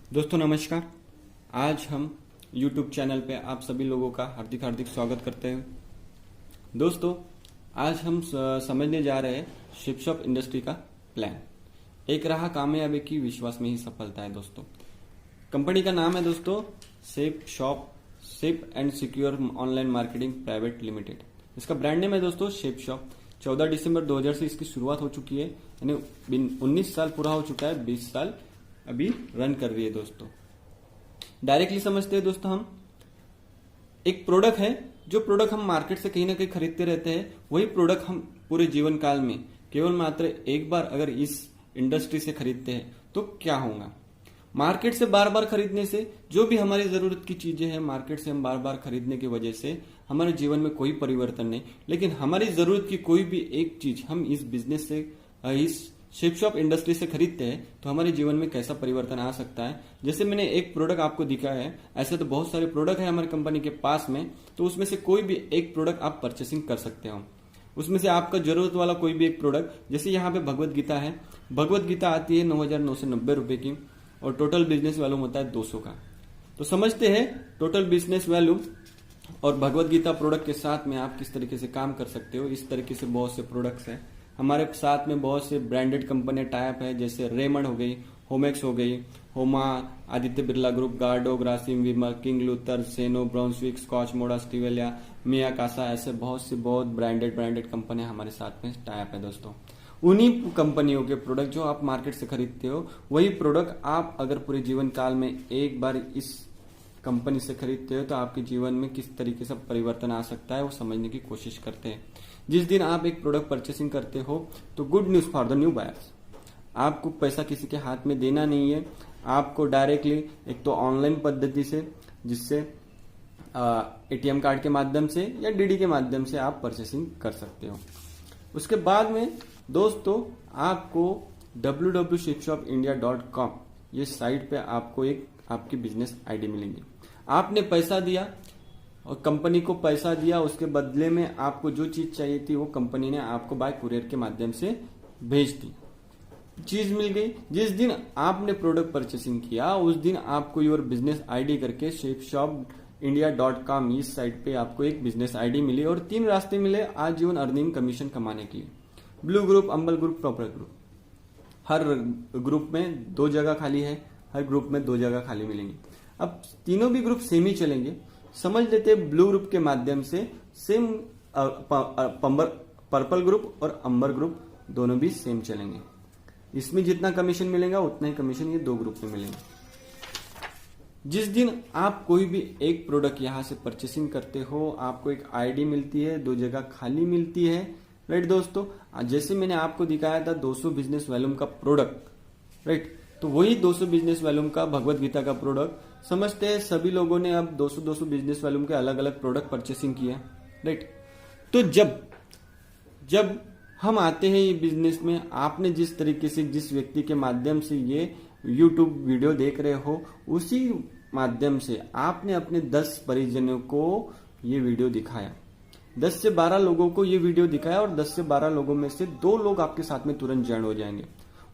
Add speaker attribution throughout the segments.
Speaker 1: दोस्तों नमस्कार। आज हम YouTube चैनल पे आप सभी लोगों का हार्दिक हार्दिक स्वागत करते हैं। दोस्तों आज हम समझने जा रहे हैं शिप शॉप इंडस्ट्री का प्लान। एक राह कामयाबी की, विश्वास में ही सफलता है। दोस्तों कंपनी का नाम है दोस्तों ship and secure online marketing private limited. इसका ब्रांड नेम है दोस्तों शिप शॉप। 14 दिसंबर 2000 से इसकी शुरुआत हो चुकी है, यानी 19 साल पूरा हो चुका है, 20 साल अभी रन कर रही है। दोस्तों डायरेक्टली समझते हैं दोस्तों, हम एक प्रोडक्ट है, जो प्रोडक्ट हम मार्केट से कहीं ना कहीं खरीदते रहते हैं, वही प्रोडक्ट हम पूरे जीवन काल में केवल मात्र एक बार अगर इस इंडस्ट्री से खरीदते हैं तो क्या होगा। मार्केट से बार बार खरीदने से जो भी हमारी जरूरत की चीजें हैं, मार्केट से हम बार बार खरीदने की वजह से हमारे जीवन में कोई परिवर्तन नहीं, लेकिन हमारी जरूरत की कोई भी एक चीज हम इस बिजनेस से, इस शिप शॉप इंडस्ट्री से खरीदते हैं तो हमारे जीवन में कैसा परिवर्तन आ सकता है। जैसे मैंने एक प्रोडक्ट आपको दिखाया है, ऐसे तो बहुत सारे प्रोडक्ट है हमारी कंपनी के पास में, तो उसमें से कोई भी एक प्रोडक्ट आप परचेसिंग कर सकते हो। उसमें से आपका जरूरत वाला कोई भी एक प्रोडक्ट, जैसे यहाँ पे भगवत गीता है, भगवत गीता आती है 9,990 रुपए की और टोटल बिजनेस वैल्यूम होता है 200 का। तो समझते हैं टोटल बिजनेस वैल्यू और भगवत गीता प्रोडक्ट के साथ में आप किस तरीके से काम कर सकते हो। इस तरीके से बहुत से प्रोडक्ट्स हैं हमारे साथ में, बहुत से ब्रांडेड कंपनी टाइप है, जैसे रेमंड हो गई, होमेक्स हो गई, Homa, Aditya Birla group, Gardo, Grasim, Vimar, King Luther, Seno, Brunswick, scotch मोडा, स्टीवेलिया, मिया कासा, ऐसे बहुत ब्रांडेड कंपनी हमारे साथ में टाइप है। दोस्तों उन्हीं कंपनियों के प्रोडक्ट जो आप मार्केट से खरीदते हो, वही प्रोडक्ट आप अगर पूरे जीवन काल में एक बार इस कंपनी से खरीदते हो तो आपके जीवन में किस तरीके से परिवर्तन आ सकता है वो समझने की कोशिश करते हैं। जिस दिन आप एक प्रोडक्ट परचेसिंग करते हो तो good news for the new buyers, आपको पैसा किसी के हाथ में देना नहीं है। आपको डायरेक्टली एक तो ऑनलाइन पद्धति से, जिससे एटीएम कार्ड के माध्यम से या डीडी के माध्यम से आप परचेसिंग कर सकते हो। उसके बाद में दोस्तों आपको www.shipshopindia.com ये साइट पे आपको एक आपकी बिजनेस आईडी मिलेंगी। आपने पैसा दिया और कंपनी को पैसा दिया, उसके बदले में आपको जो चीज चाहिए थी वो कंपनी ने आपको बाय कुरियर के माध्यम से भेज दी, चीज मिल गई। जिस दिन आपने प्रोडक्ट परचेसिंग किया उस दिन आपको योर बिजनेस आईडी करके shipshopindia.com इस साइट पे आपको एक बिजनेस आईडी मिली और 3 रास्ते मिले आजीवन अर्निंग कमीशन कमाने के लिए। ब्लू ग्रुप, अंबल ग्रुप, प्रॉपर ग्रुप। हर ग्रुप में 2 जगह खाली है, हर ग्रुप में 2 जगह खाली मिलेंगी। अब तीनों भी ग्रुप सेम ही चलेंगे। समझ लेते हैं ब्लू ग्रुप के माध्यम से सेम पर्पल ग्रुप और अंबर ग्रुप दोनों भी सेम चलेंगे। इसमें जितना कमीशन मिलेगा उतना ही कमीशन ये 2 ग्रुप में मिलेंगे। जिस दिन आप कोई भी एक प्रोडक्ट यहां से परचेसिंग करते हो, आपको एक आईडी मिलती है, 2 जगह खाली मिलती है, राइट दोस्तों। जैसे मैंने आपको दिखाया था 200 बिजनेस वॉल्यूम का प्रोडक्ट, राइट, तो वही 200 बिजनेस वॉल्यूम का भगवत गीता का प्रोडक्ट। समझते हैं सभी लोगों ने अब 200 बिजनेस वॉल्यूम के अलग अलग प्रोडक्ट परचेसिंग किए, राइट। तो जब हम आते हैं ये बिजनेस में, आपने जिस तरीके से, जिस व्यक्ति के माध्यम से ये यूट्यूब वीडियो देख रहे हो, उसी माध्यम से आपने अपने 10 परिजनों को ये वीडियो दिखाया, 10 से 12 लोगों को ये वीडियो दिखाया और 10 से 12 लोगों में से 2 लोग आपके साथ में तुरंत ज्वाइन हो जाएंगे।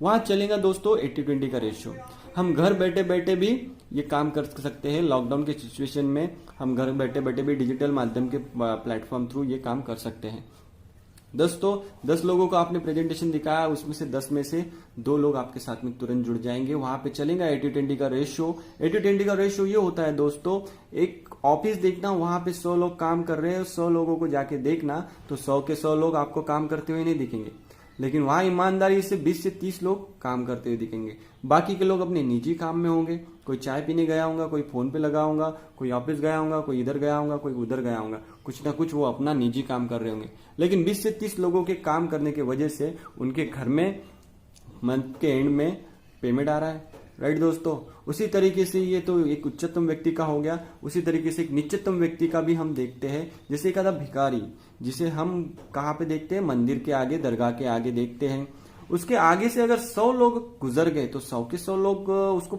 Speaker 1: वहां चलेगा दोस्तों 80-20 का रेशियो। हम घर बैठे बैठे भी ये काम कर सकते हैं। लॉकडाउन के सिचुएशन में हम घर बैठे बैठे भी डिजिटल माध्यम के प्लेटफॉर्म थ्रू ये काम कर सकते हैं। दोस्तों 10 लोगों को आपने प्रेजेंटेशन दिखाया, उसमें से 10 में से 2 लोग आपके साथ में तुरंत जुड़ जाएंगे। वहां पे चलेगा 80-20 का रेशियो। 80-20 का रेशियो ये होता है दोस्तों, एक ऑफिस देखना, वहां पे 100 लोग काम कर रहे हैं, 100 लोगों को जाके देखना तो 100 के 100 लोग आपको काम करते हुए नहीं दिखेंगे, लेकिन वहां ईमानदारी से 20 से 30 लोग काम करते हुए दिखेंगे। बाकी के लोग अपने निजी काम में होंगे, कोई चाय पीने गया होगा, कोई फोन पे लगा होगा, कोई ऑफिस गया होगा, कोई इधर गया होगा, कोई उधर गया होगा, कुछ ना कुछ वो अपना निजी काम कर रहे होंगे। लेकिन 20 से 30 लोगों के काम करने की वजह से उनके घर में मंथ के एंड में पेमेंट आ रहा है, राइट दोस्तों। उसी तरीके से ये तो एक उच्चतम व्यक्ति का हो गया, उसी तरीके से एक निच्चतम व्यक्ति का भी हम देखते हैं। जैसे एक आधा भिखारी, जिसे हम कहाँ पे देखते हैं, मंदिर के आगे, दरगाह के आगे देखते हैं। उसके आगे से अगर 100 लोग गुजर गए तो 100 के 100 लोग उसको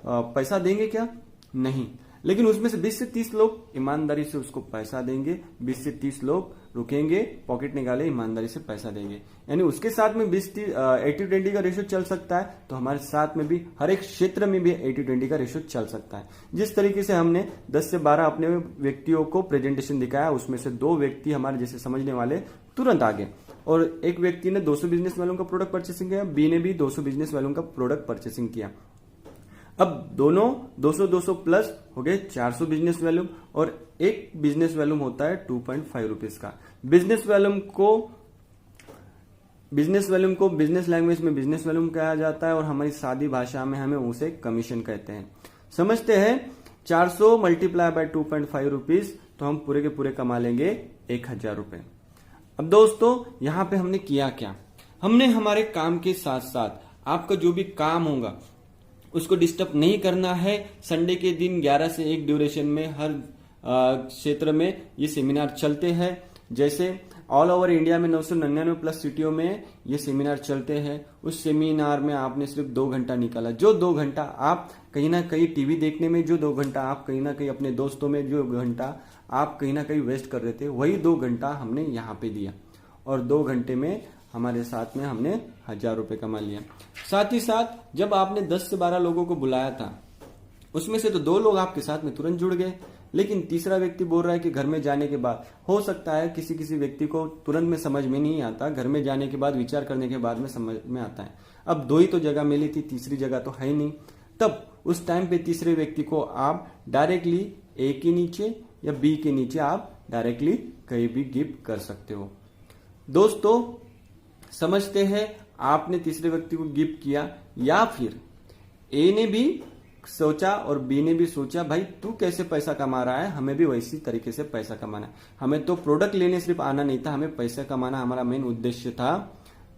Speaker 1: पैसा देंगे क्या? नहीं। लेकिन उसमें से 20 से 30 लोग ईमानदारी से उसको पैसा देंगे, 20 से 30 लोग रुकेंगे, पॉकेट निकाले, ईमानदारी से पैसा देंगे। यानी उसके साथ में 80-20 का रेशियो चल सकता है, तो हमारे साथ में भी हर एक क्षेत्र में भी 80-20 का रेशियो चल सकता है। जिस तरीके से हमने 10 से 12 अपने व्यक्तियों को प्रेजेंटेशन दिखाया, उसमें से 2 व्यक्ति हमारे जैसे समझने वाले तुरंत आगे, और एक व्यक्ति ने 200 बिजनेस वालों का प्रोडक्ट परचेसिंग किया, बी ने भी 200 बिजनेस वालों का प्रोडक्ट परचेसिंग किया। अब दोनों 200-200 प्लस हो गए 400 बिजनेस वॉल्यूम, और एक बिजनेस वॉल्यूम होता है 2.5 रुपीज का। बिजनेस वॉल्यूम को बिजनेस लैंग्वेज में बिजनेस वॉल्यूम कहा जाता है, और हमारी सादी भाषा में हमें उसे कमीशन कहते हैं। समझते हैं 400 मल्टीप्लाई बाय 2.5 रुपीज, तो हम पूरे के पूरे कमा लेंगे 1000 रुपए। अब दोस्तों यहां पे हमने किया क्या, हमने हमारे काम के साथ साथ आपका जो भी काम होगा उसको डिस्टर्ब नहीं करना है। संडे के दिन 11 से 1 ड्यूरेशन में हर क्षेत्र में ये सेमिनार चलते हैं। जैसे ऑल ओवर इंडिया में 999 प्लस सिटियों में ये सेमिनार चलते हैं। उस सेमिनार में आपने सिर्फ 2 घंटा निकाला, जो 2 घंटा आप कहीं ना कहीं टीवी देखने में, जो 2 घंटा आप कहीं ना कहीं अपने दोस्तों में, जो घंटा आप कहीं ना कहीं वेस्ट कर रहे थे, वही 2 घंटा हमने यहाँ पे दिया, और 2 घंटे में हमारे साथ में हमने 1000 रुपए कमा लिया। साथ ही साथ जब आपने 10 से 12 लोगों को बुलाया था, उसमें से तो 2 लोग आपके साथ में तुरंत जुड़ गए, लेकिन तीसरा व्यक्ति बोल रहा है कि घर में जाने के बाद, हो सकता है किसी किसी व्यक्ति को तुरंत में समझ में नहीं आता, घर में जाने के बाद, विचार करने के बाद में समझ में आता है। अब 2 ही तो जगह मिली थी, तीसरी जगह तो है ही नहीं। तब उस टाइम पे तीसरे व्यक्ति को आप डायरेक्टली ए के नीचे या बी के नीचे आप डायरेक्टली कहीं भी गिफ्ट कर सकते हो। दोस्तों समझते हैं, आपने तीसरे व्यक्ति को गिफ्ट किया, या फिर ए ने भी सोचा और बी ने भी सोचा, भाई तू कैसे पैसा कमा रहा है, हमें भी वैसी तरीके से पैसा कमाना है। हमें तो प्रोडक्ट लेने सिर्फ आना नहीं था, हमें पैसा कमाना हमारा मेन उद्देश्य था।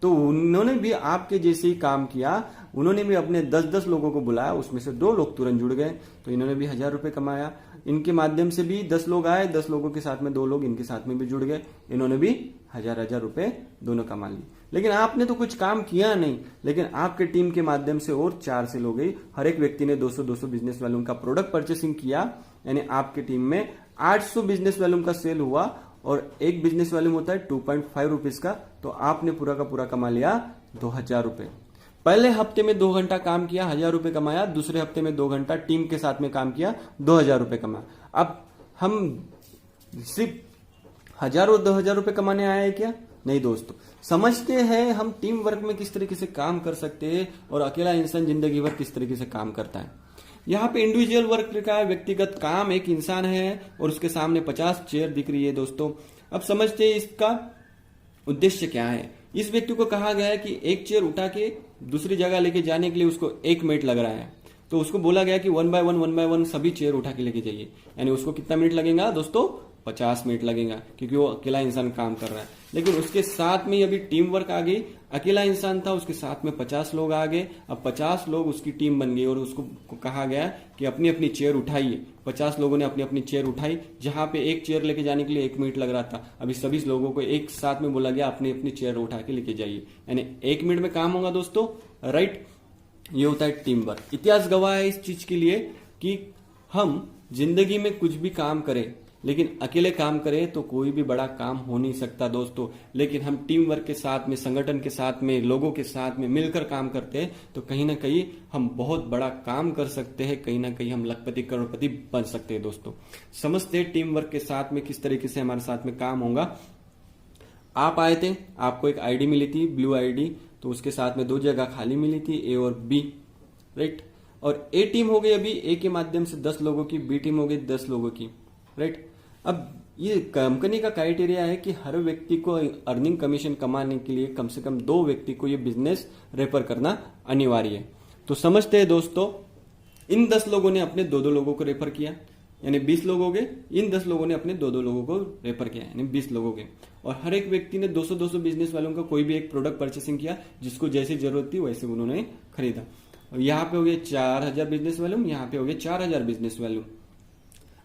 Speaker 1: तो उन्होंने भी आपके जैसे ही काम किया, उन्होंने भी अपने 10-10 लोगों को बुलाया, उसमें से 2 लोग तुरंत जुड़ गए, तो इन्होंने भी 1000 रुपए कमाया। इनके माध्यम से भी 10 लोग आए, 10 लोगों के साथ में 2 लोग इनके साथ में भी जुड़ गए, इन्होंने भी 1000 रुपए दोनों कमा लिए। लेकिन आपने तो कुछ काम किया नहीं, लेकिन आपके टीम के माध्यम से और 4 सेल हो गई। हर एक व्यक्ति ने 200-200 बिजनेस वालों का प्रोडक्ट परचेसिंग किया, यानी आपके टीम में 800 बिजनेस वालों का सेल हुआ, और एक बिजनेस वॉल्यूम होता है 2.5 रुपीज का, तो आपने पूरा का पूरा कमा लिया 2000 रुपए। पहले हफ्ते में 2 घंटा काम किया, 1000 रुपए कमाया। दूसरे हफ्ते में 2 घंटा टीम के साथ में काम किया, 2000 रुपए कमाया। अब हम सिर्फ 1000 और 2000 रुपए कमाने आए हैं क्या? नहीं दोस्तों, समझते हैं हम टीम वर्क में किस तरीके से काम कर सकते हैं, और अकेला इंसान जिंदगी भर किस तरीके से काम करता है। यहाँ पे इंडिविजुअल वर्क का व्यक्तिगत काम, एक इंसान है और उसके सामने 50 चेयर दिख रही है। दोस्तों अब समझते हैं इसका उद्देश्य क्या है। इस व्यक्ति को कहा गया है कि एक चेयर उठा के दूसरी जगह लेके जाने के लिए उसको 1 मिनट लग रहा है, तो उसको बोला गया कि 1 बाय 1 सभी चेयर उठा के लेके जाइए। यानी उसको कितना मिनट लगेगा दोस्तों? 50 मिनट लगेगा, क्योंकि वो अकेला इंसान काम कर रहा है। लेकिन उसके साथ में अभी टीम वर्क आ गई, अकेला इंसान था, उसके साथ में 50 लोग आ गए। अब 50 लोग उसकी टीम बन गई, और उसको कहा गया कि अपनी अपनी चेयर उठाइए। 50 लोगों ने अपनी अपनी चेयर उठाई। जहां पे एक चेयर लेके जाने के लिए 1 मिनट लग रहा था, अभी सभी लोगों को एक साथ में बोला गया अपनी अपनी चेयर उठा के लेके जाइए, यानी 1 मिनट में काम होगा दोस्तों, राइट। ये होता है टीम वर्क। इतिहास गवाह है इस चीज के लिए कि हम जिंदगी में कुछ भी काम करें, लेकिन अकेले काम करें तो कोई भी बड़ा काम हो नहीं सकता दोस्तों। लेकिन हम टीम वर्क के साथ में, संगठन के साथ में, लोगों के साथ में मिलकर काम करते हैं, तो कहीं ना कहीं हम बहुत बड़ा काम कर सकते हैं, कहीं ना कहीं हम लखपति करोड़पति बन सकते हैं। दोस्तों समझते हैं टीम वर्क के साथ में किस तरीके से हमारे साथ में काम होगा। आप आए थे, आपको एक आईडी मिली थी, ब्लू आईडी, तो उसके साथ में 2 जगह खाली मिली थी, ए और बी, राइट। और ए टीम हो गई अभी, ए के माध्यम से 10 लोगों की, बी टीम हो गई 10 लोगों की, राइट। अब ये कंपनी का क्राइटेरिया है कि हर व्यक्ति को अर्निंग कमीशन कमाने के लिए कम से कम 2 व्यक्ति को ये बिजनेस रेफर करना अनिवार्य है। तो समझते हैं दोस्तों, इन 10 लोगों ने अपने 2-2 लोगों को रेफर किया, यानी 20 लोग हो गए। इन 10 लोगों ने अपने 2-2 लोगों को रेफर किया, यानी 20 लोग हो गए। और हर एक व्यक्ति ने 200-200 बिजनेस वालों का कोई भी एक प्रोडक्ट परचेसिंग किया, जिसको जैसी जरूरत थी वैसे उन्होंने खरीदा। और यहाँ पे हो गए 4000 बिजनेस वॉल्यूम, यहाँ पे हो गए 4000 बिजनेस वॉल्यूम।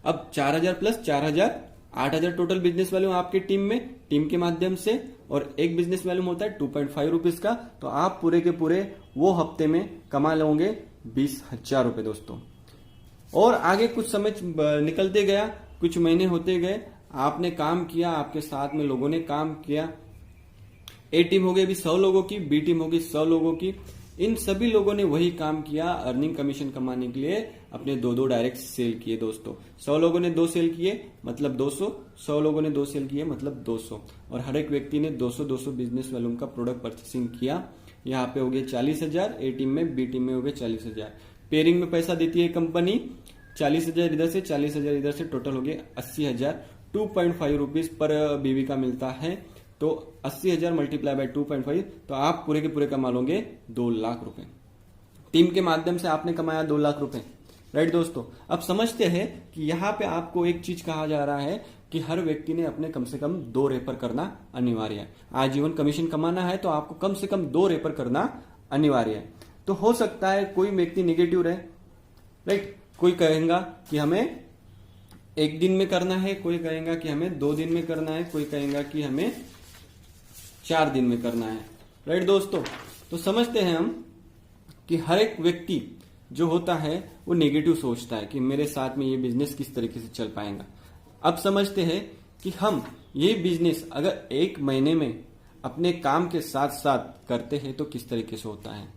Speaker 1: अब 4000 प्लस 4000, 8000 टोटल बिजनेस वॉल्यूम आपके टीम में, टीम के माध्यम से। और एक बिजनेस वॉल्यूम होता है 2.5 रुपीज का, तो आप पूरे के पूरे वो हफ्ते में कमा लोगे 20,000 रुपए दोस्तों। और आगे कुछ समय निकलते गया, कुछ महीने होते गए, आपने काम किया, आपके साथ में लोगों ने काम किया। ए टीम हो गई अभी 100 लोगों की, बी टीम होगी 100 लोगों की। इन सभी लोगों ने वही काम किया अर्निंग कमीशन कमाने के लिए, अपने दो डायरेक्ट सेल किए दोस्तों। 100 लोगों ने 2 सेल किए मतलब 200, 100 लोगों ने 2 सेल किए मतलब 200, और हर एक व्यक्ति ने 200 बिजनेस वॉल्यूम का प्रोडक्ट परचेसिंग किया। यहाँ पे हो गया 40,000 ए टीम में, बी टीम में हो गया 40,000। पेयरिंग में पैसा देती है कंपनी, 40,000 इधर से 40,000 इधर से, टोटल हो गया 80,000। 2.5 रुपीज पर बीवी का मिलता है, तो 80,000 मल्टीप्लाई बाय 2.5, तो आप पूरे के पूरे कमा लोगे 2 लाख रुपए। टीम के माध्यम से आपने कमाया 2 लाख रुपए, राइट दोस्तों। अब समझते हैं कि यहाँ पे आपको एक चीज कहा जा रहा है कि हर व्यक्ति ने अपने कम से कम 2 रेफर करना अनिवार्य है। आजीवन कमीशन कमाना है तो आपको कम से कम 2 रेफर करना अनिवार्य है। तो हो सकता है कोई व्यक्ति निगेटिव रहे, राइट, कोई कहेगा कि हमें 1 दिन में करना है, कोई कहेगा कि हमें 2 दिन में करना है, कोई कहेगा कि हमें 4 दिन में करना है, राइट दोस्तों। तो समझते हैं हम कि हर एक व्यक्ति जो होता है वो नेगेटिव सोचता है कि मेरे साथ में ये बिजनेस किस तरीके से चल पाएगा। अब समझते हैं कि हम ये बिजनेस अगर 1 महीने में अपने काम के साथ साथ करते हैं तो किस तरीके से होता है।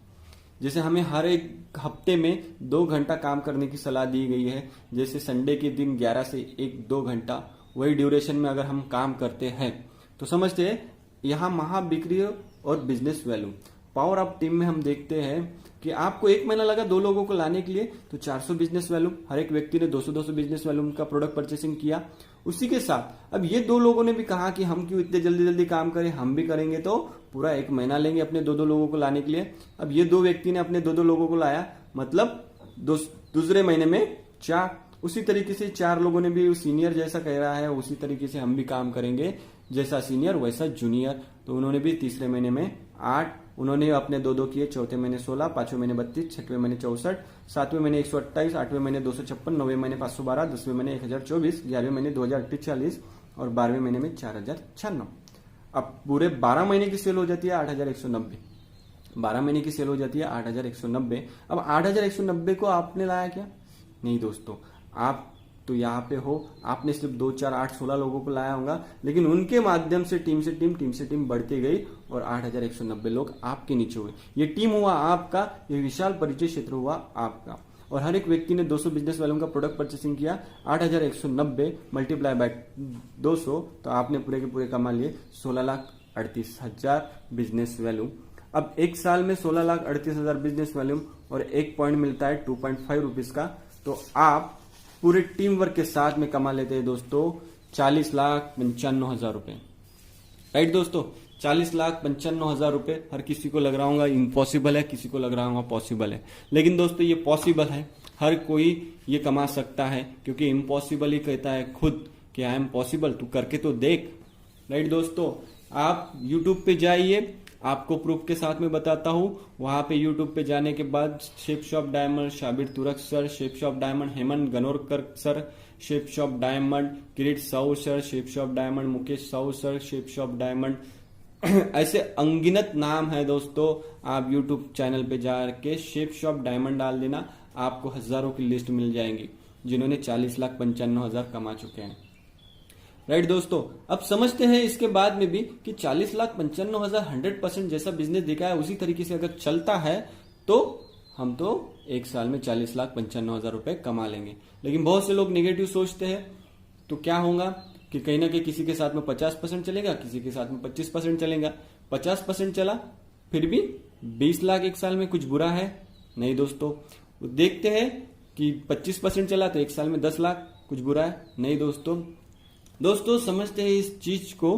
Speaker 1: जैसे हमें हर एक हफ्ते में 2 घंटा काम करने की सलाह दी गई है, जैसे संडे के दिन 11 से 1-2 घंटा, वही ड्यूरेशन में अगर हम काम करते हैं तो समझते हैं यहाँ महाबिक्री और business value power of team में हम देखते हैं कि आपको 1 महीना लगा 2 लोगों को लाने के लिए, तो 400 बिजनेस वैल्यू, हर एक व्यक्ति ने 200 बिजनेस वैल्यू का प्रोडक्ट परचेसिंग किया। उसी के साथ अब ये 2 लोगों ने भी कहा कि हम क्यों इतने जल्दी जल्दी काम करें, हम भी करेंगे, तो पूरा 1 महीना लेंगे अपने 2 लोगों को लाने के लिए। अब ये 2 व्यक्ति ने अपने 2 लोगों को लाया, मतलब दूसरे महीने में 4। उसी तरीके से 4 लोगों ने भी सीनियर जैसा कह रहा है, उसी तरीके से हम भी काम करेंगे, जैसा सीनियर वैसा जूनियर। तो उन्होंने भी तीसरे महीने में 8, उन्होंने अपने 2 किए, चौथे महीने 16, 5वें महीने 32, 6वें महीने 64, 7वें महीने 128, 8वें महीने 256, 9वें महीने 512, 10वें महीने 1024, 11वें महीने 2048 और 12वें महीने में 4096। अब पूरे 12 महीने की सेल हो जाती है 8,190। 12 महीने की सेल हो जाती है 8,190। अब 8,190 को आपने लाया क्या? नहीं दोस्तों, आप तो यहाँ पे हो, आपने सिर्फ 2, 4, 8, 16 लोगों को लाया होगा, लेकिन उनके माध्यम से टीम से टीम बढ़ती गई और 8,190 लोग आपके नीचे हुए। ये टीम हुआ आपका, ये विशाल परिचय क्षेत्र हुआ आपका, और हर एक व्यक्ति ने 200 बिजनेस वैल्यू का प्रोडक्ट परचेसिंग किया। 8,190 मल्टीप्लाई बाय 200, तो आपने पूरे के पूरे कमा लिए 16,38,000 बिजनेस वैल्यू। अब 1 साल में 16,38,000 बिजनेस वैल्यूम और 1 पॉइंट मिलता है 2.5 रुपीज का, तो आप पूरे टीम वर्क के साथ में कमा लेते हैं दोस्तों 40,95,000 रुपए, राइट दोस्तों। 40,95,000 रुपए हर किसी को लग रहा होगा इम्पॉसिबल है, किसी को लग रहा होगा पॉसिबल है, लेकिन दोस्तों ये पॉसिबल है, हर कोई ये कमा सकता है, क्योंकि इम्पॉसिबल ही कहता है खुद कि आई एम पॉसिबल, तू करके तो देख, राइट दोस्तों। आप यूट्यूब पे जाइए, आपको प्रूफ के साथ में बताता हूं। वहां पे यूट्यूब पे जाने के बाद shape shop diamond, Shabir Turak sir, shape shop diamond Hemant Ganorkar sir, shape shop diamond Kirit Sahu sir, shape shop diamond Mukesh Sahu sir, shape shop diamond ऐसे अनगिनत नाम है दोस्तों। आप यूट्यूब चैनल पे जाके शेप शॉप डायमंड डाल देना, आपको हजारों की लिस्ट मिल जाएंगी जिन्होंने 40,95,000 कमा चुके हैं, राइट दोस्तों। अब समझते हैं इसके बाद में भी कि 40,95,000 100% जैसा बिजनेस दिखा है उसी तरीके से अगर चलता है तो हम तो 1 साल में 40,95,000 रुपए कमा लेंगे। लेकिन बहुत से लोग नेगेटिव सोचते हैं, तो क्या होगा कि कहीं ना कहीं किसी के साथ में 50% चलेगा, किसी के साथ में 25% चलेगा। 50% चला फिर भी 20 लाख 1 साल में कुछ बुरा है? नहीं दोस्तों। देखते हैं कि 25% चला तो 1 साल में 10 लाख कुछ बुरा है? नहीं दोस्तों समझते हैं इस चीज को।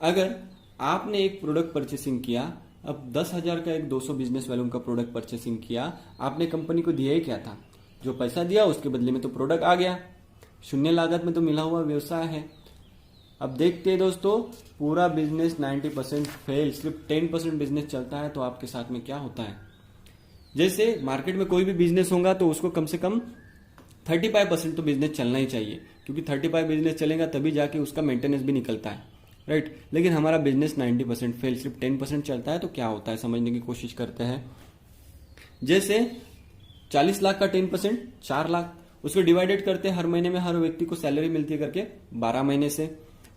Speaker 1: अगर आपने एक प्रोडक्ट परचेसिंग किया, अब 10,000 का एक 200 बिजनेस वैल्यूम का प्रोडक्ट परचेसिंग किया, आपने कंपनी को दिया ही क्या था? जो पैसा दिया उसके बदले में तो प्रोडक्ट आ गया, शून्य लागत में तो मिला हुआ व्यवसाय है। अब देखते हैं दोस्तों, पूरा बिजनेस 90% फेल, सिर्फ 10% बिजनेस चलता है, तो आपके साथ में क्या होता है? जैसे मार्केट में कोई भी बिजनेस होगा तो उसको कम से कम 35% तो बिजनेस चलना ही चाहिए, क्योंकि 35 बिजनेस चलेगा तभी जाके उसका मेंटेनेंस भी निकलता है, राइट। लेकिन हमारा बिजनेस 90% फेल, सिर्फ 10% चलता है, तो क्या होता है समझने की कोशिश करते हैं। जैसे 40 लाख का 10% 4 लाख, उसको डिवाइडेड करते हैं हर महीने में हर व्यक्ति को सैलरी मिलती है करके 12 महीने से।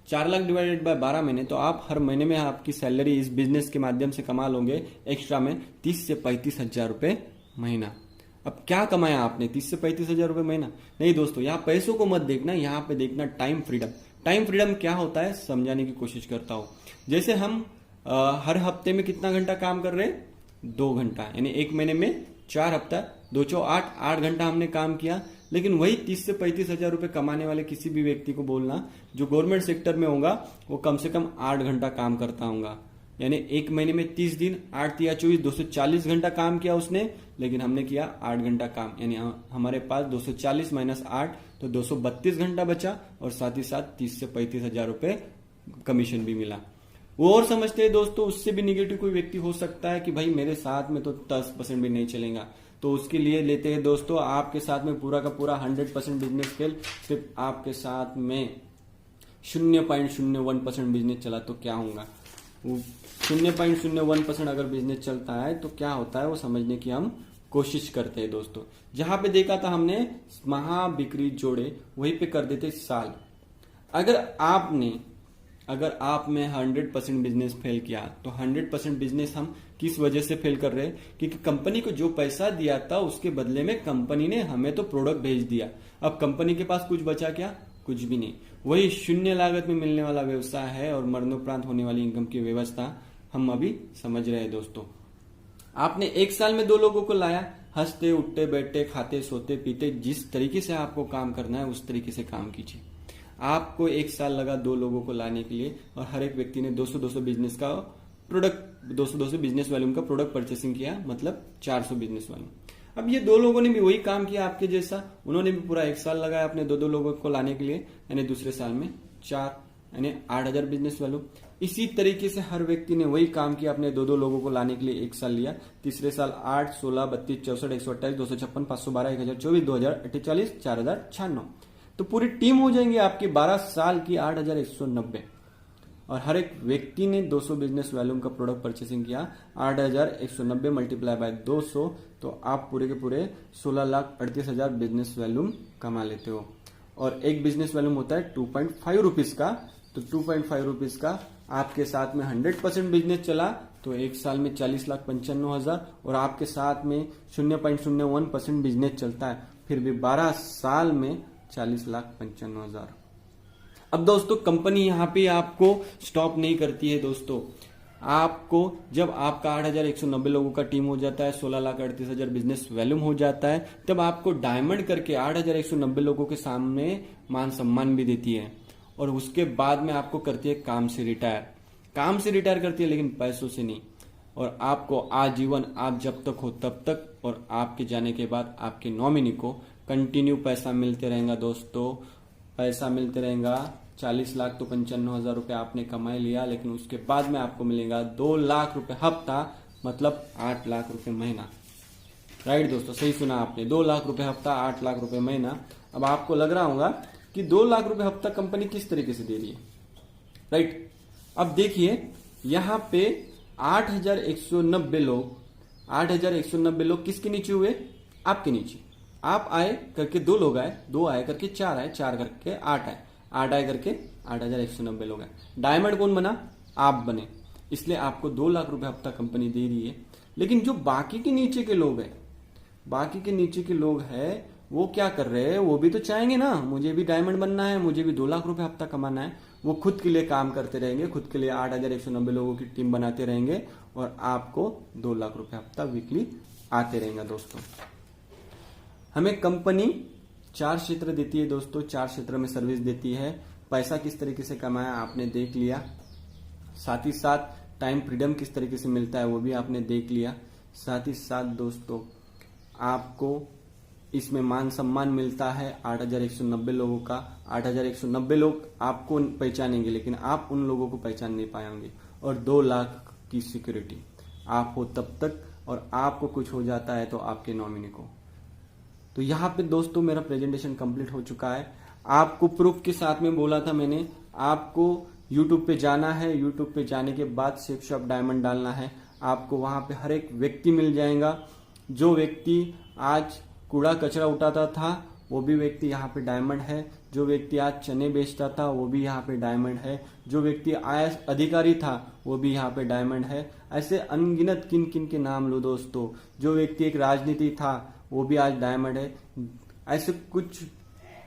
Speaker 1: 4 लाख डिवाइडेड बाय 12 महीने, तो आप हर महीने में आपकी सैलरी इस बिजनेस के माध्यम से कमा लोगे एक्स्ट्रा में 30 से 35 हजार रुपए महीना। अब क्या कमाया आपने 30 से 35 हजार रुपए महीना? नहीं दोस्तों, यहाँ पैसों को मत देखना, यहाँ पे देखना टाइम फ्रीडम। टाइम फ्रीडम क्या होता है समझाने की कोशिश करता हूं। जैसे हम हर हफ्ते में कितना घंटा काम कर रहे हैं? 2 घंटा, यानी एक महीने में 4 हफ्ता 2 चौ 8 घंटा हमने काम किया। लेकिन वही 30 से 35 हजार रुपए कमाने वाले किसी भी व्यक्ति को बोलना जो गवर्नमेंट सेक्टर में होगा वो कम से कम 8 घंटा काम करता होगा, यानी एक महीने में 30 दिन 8 या 24 240 घंटा काम किया उसने, लेकिन हमने किया 8 घंटा काम, यानी हमारे पास 240 माइनस 8 तो 232 घंटा बचा और साथ ही साथ 30 से 35 हजार रुपए कमीशन भी मिला। वो और समझते हैं दोस्तों, उससे भी निगेटिव कोई व्यक्ति हो सकता है कि भाई मेरे साथ में तो 10% भी नहीं चलेगा, तो उसके लिए लेते हैं दोस्तों आपके साथ में पूरा का पूरा 100% बिजनेस फेल, सिर्फ आपके साथ में 0.01% बिजनेस चला तो क्या होगा? 0.01% अगर बिजनेस चलता है तो क्या होता है वो समझने की हम कोशिश करते हैं दोस्तों। जहां पे देखा था हमने महा बिक्री जोड़े, वहीं पे कर देते साल। अगर आप में 100% बिजनेस फेल किया तो 100% बिजनेस हम किस वजह से फेल कर रहे हैं? क्योंकि कंपनी को जो पैसा दिया था उसके बदले में कंपनी ने हमें तो प्रोडक्ट भेज दिया। अब कंपनी के पास कुछ बचा क्या? कुछ भी नहीं। वही शून्य लागत में मिलने वाला व्यवसाय है और मरणोपरांत होने वाली इनकम की व्यवस्था हम अभी समझ रहे हैं दोस्तों। आपने एक साल में 2 लोगों को लाया, हंसते उठते बैठते खाते सोते पीते जिस तरीके से आपको काम करना है उस तरीके से काम कीजिए। आपको 1 साल लगा 2 लोगों को लाने के लिए और हर एक व्यक्ति ने 200 बिजनेस का प्रोडक्ट 200 बिजनेस वॉल्यूम का प्रोडक्ट परचेसिंग किया, मतलब 400 बिजनेस वॉल्यूम। अब ये 2 लोगों ने भी वही काम किया आपके जैसा, उन्होंने भी पूरा 1 साल लगाया अपने 2 लोगों को लाने के लिए, यानी दूसरे साल में 4 यानी 8000 बिजनेस वॉल्यूम। इसी तरीके से हर व्यक्ति ने वही काम किया, अपने 2 लोगों को लाने के लिए 1 साल लिया, तीसरे साल 8 16 32 64 128 256 512 1024 2048 4096, तो पूरी टीम हो जाएंगे आपकी 12 साल की 8190। और हर एक व्यक्ति ने 200 बिजनेस वॉल्यूम का प्रोडक्ट परचेसिंग किया, 8190 मल्टीप्लाई बाय 200, तो आप पूरे के पूरे 16,38,000 बिजनेस वॉल्यूम कमा लेते हो। और एक बिजनेस वॉल्यूम होता है 2.5 रुपीज का, तो 2.5 रुपीज का आपके साथ में 100% बिजनेस चला तो 1 साल में 40,95,000, और आपके साथ में 0.01% बिजनेस चलता है फिर भी 12 साल में 40,95,000। अब दोस्तों कंपनी यहाँ पे आपको स्टॉप नहीं करती है दोस्तों। आपको जब आपका 8,190 लोगों का टीम हो जाता है, 16,38,000 बिजनेस वॉल्यूम हो जाता है, तब आपको डायमंड करके 8,190 लोगों के सामने मान सम्मान भी देती है और उसके बाद में आपको करती है काम से रिटायर करती है, लेकिन पैसों से नहीं। और आपको आजीवन आप जब तक हो तब तक, और आपके जाने के बाद आपके नॉमिनी को कंटिन्यू पैसा मिलते रहेगा दोस्तों, पैसा मिलते रहेगा। 40 लाख तो 95,000 रुपए आपने कमाई लिया, लेकिन उसके बाद में आपको मिलेगा 2 लाख रुपए हफ्ता, मतलब 8 लाख रुपए महीना। राइट दोस्तों, सही सुना आपने, 2 लाख रुपए हफ्ता 8 लाख रुपए महीना। अब आपको लग रहा होगा कि 2 लाख रुपए हफ्ता कंपनी किस तरीके से दे रही है, राइट। अब देखिए यहां पे 8,190 लोग किसके नीचे हुए? आपके नीचे। आप आए करके 2 लोग आए, 2 आए करके 4 आए, 4 करके 8 आए, 8 आए करके 8,190 लोग आए। डायमंड कौन बना? आप बने, इसलिए आपको 2 लाख रुपए हफ्ता कंपनी दे रही है। लेकिन जो बाकी के नीचे के लोग हैं वो क्या कर रहे हैं? वो भी तो चाहेंगे ना, मुझे भी डायमंड बनना है, मुझे भी 2 लाख रुपए हफ्ता कमाना है। वो खुद के लिए काम करते रहेंगे, खुद के लिए 8,190 लोगों की टीम बनाते रहेंगे और आपको 2 लाख रुपए हफ्ता वीकली आते रहेंगे दोस्तों। हमें कंपनी 4 क्षेत्र देती है दोस्तों, 4 क्षेत्र में सर्विस देती है। पैसा किस तरीके से कमाया आपने देख लिया, साथ ही साथ टाइम फ्रीडम किस तरीके से मिलता है वो भी आपने देख लिया। साथ ही साथ दोस्तों आपको इसमें मान सम्मान मिलता है 8,190 लोगों का। 8,190 लोग आपको पहचानेंगे, लेकिन आप उन लोगों को पहचान नहीं पाएंगे। और 2 लाख की सिक्योरिटी आप हो तब तक, और आपको कुछ हो जाता है तो आपके नॉमिनी को। तो यहाँ पे दोस्तों मेरा प्रेजेंटेशन कंप्लीट हो चुका है। आपको प्रूफ के साथ में बोला था मैंने, आपको यूट्यूब पे जाना है, यूट्यूब पे जाने के बाद शेप शॉप डायमंड डालना है। आपको वहां पे हर एक व्यक्ति मिल जाएगा। जो व्यक्ति आज कूड़ा कचरा उठाता था वो भी व्यक्ति यहाँ पे डायमंड है। जो व्यक्ति आज चने बेचता था वो भी यहाँ पे डायमंड है। जो व्यक्ति आईएएस अधिकारी था वो भी यहाँ पे डायमंड है। ऐसे अनगिनत किन किन के नाम लो दोस्तों। जो व्यक्ति एक राजनीति था वो भी आज डायमंड है। ऐसे कुछ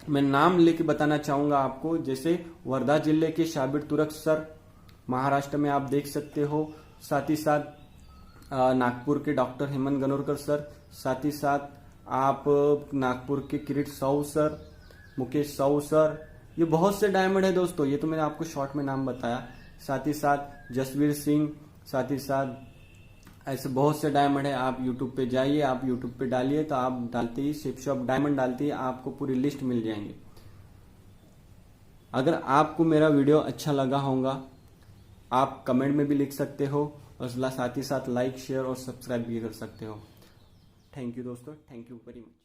Speaker 1: मैं नाम लेके बताना चाहूंगा आपको, जैसे वर्धा जिले के शाबिर तुरक सर, महाराष्ट्र में आप देख सकते हो। साथ ही साथ नागपुर के डॉक्टर हेमंत गनोरकर सर, साथ ही साथ आप नागपुर के किरीट साहू सर, मुकेश साहू सर, ये बहुत से डायमंड है दोस्तों। ये तो मैंने आपको शॉर्ट में नाम बताया। साथ ही साथ जसवीर सिंह, साथ ही साथ ऐसे बहुत से डायमंड है। आप यूट्यूब पे जाइए, आप यूट्यूब पे डालिए तो आप डालते ही शेप शॉप डायमंड डालते ही आपको पूरी लिस्ट मिल जाएंगे। अगर आपको मेरा वीडियो अच्छा लगा होगा आप कमेंट में भी लिख सकते हो और साथ ही साथ लाइक शेयर और सब्सक्राइब भी कर सकते हो। थैंक यू दोस्तों, थैंक यू वेरी मच।